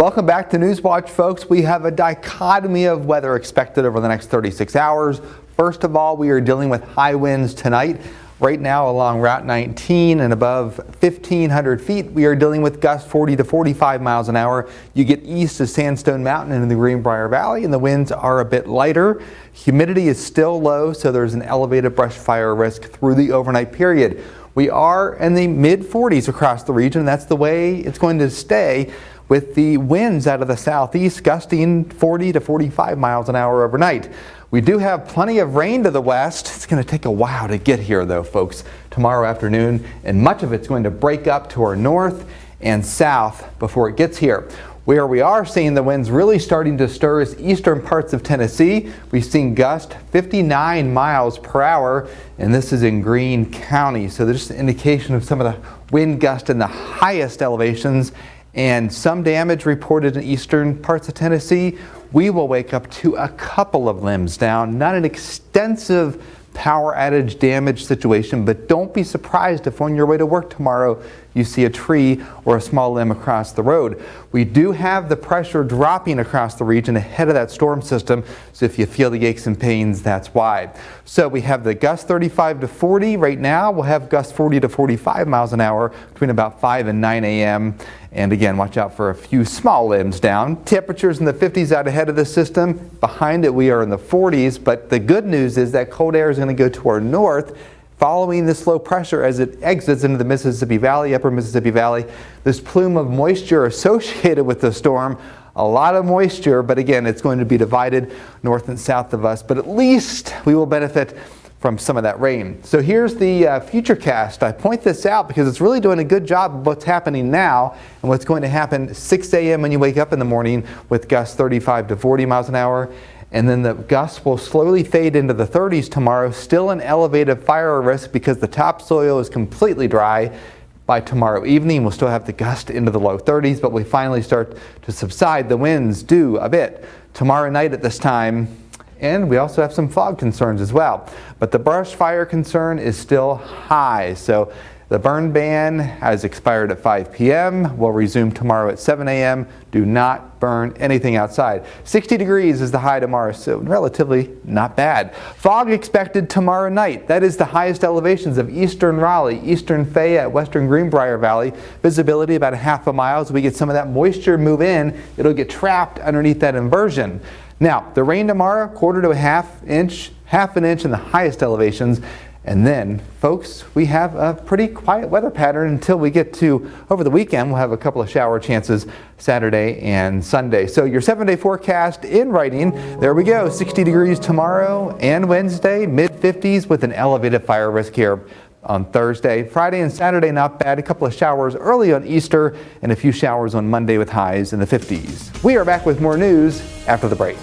Welcome back to Newswatch, folks. We have a dichotomy of weather expected over the next 36 hours. First of all, we are dealing with high winds tonight. Right now along Route 19 and above 1,500 feet, we are dealing with gusts 40 to 45 miles an hour. You get east of Sandstone Mountain and in the Greenbrier Valley, and the winds are a bit lighter. Humidity is still low, so there's an elevated brush fire risk through the overnight period. We are in the mid-40s across the region. That's the way it's going to stay, with the winds out of the southeast gusting 40 to 45 miles an hour overnight. We do have plenty of rain to the west. It's going to take a while to get here though, folks, tomorrow afternoon, and much of it's going to break up to our north and south before it gets here. Where we are seeing the winds really starting to stir is eastern parts of Tennessee. We've seen gusts 59 miles per hour, and this is in Greene County. So there's an indication of some of the wind gusts in the highest elevations, and some damage reported in eastern parts of Tennessee. We will wake up to a couple of limbs down, not an extensive power outage damage situation, but don't be surprised if on your way to work tomorrow you see a tree or a small limb across the road. We do have the pressure dropping across the region ahead of that storm system, so if you feel the aches and pains, that's why. So we have the gust 35 to 40 right now. We'll have gusts 40 to 45 miles an hour between about 5 and 9 a.m. And again, watch out for a few small limbs down. Temperatures in the 50s out ahead of the system. Behind it, we are in the 40s, but the good news is that cold air is going to go to our north, following this low pressure as it exits into the Mississippi Valley, upper Mississippi Valley. This plume of moisture associated with the storm, a lot of moisture, but again, it's going to be divided north and south of us, but at least we will benefit from some of that rain. So here's the futurecast. I point this out because it's really doing a good job of what's happening now and what's going to happen 6 a.m. when you wake up in the morning with gusts 35 to 40 miles an hour. And then the gusts will slowly fade into the 30s tomorrow, still an elevated fire risk because the topsoil is completely dry. By tomorrow evening, we'll still have the gust into the low 30s, but we finally start to subside. The winds do a bit tomorrow night at this time. And we also have some fog concerns as well. But the brush fire concern is still high. So the burn ban has expired at 5 p.m. We'll resume tomorrow at 7 a.m. Do not burn anything outside. 60 degrees is the high tomorrow, so relatively not bad. Fog expected tomorrow night. That is the highest elevations of eastern Raleigh, eastern Fayette, western Greenbrier Valley. Visibility about a half a mile. As we get some of that moisture move in, it'll get trapped underneath that inversion. Now, the rain tomorrow, quarter to a half an inch in the highest elevations. And then, folks, we have a pretty quiet weather pattern until we get to over the weekend. We'll have a couple of shower chances Saturday and Sunday. So your 7-day forecast in writing, there we go, 60 degrees tomorrow and Wednesday, mid-50s with an elevated fire risk here on Thursday. Friday and Saturday, not bad. A couple of showers early on Easter and a few showers on Monday with highs in the 50s. We are back with more news after the break.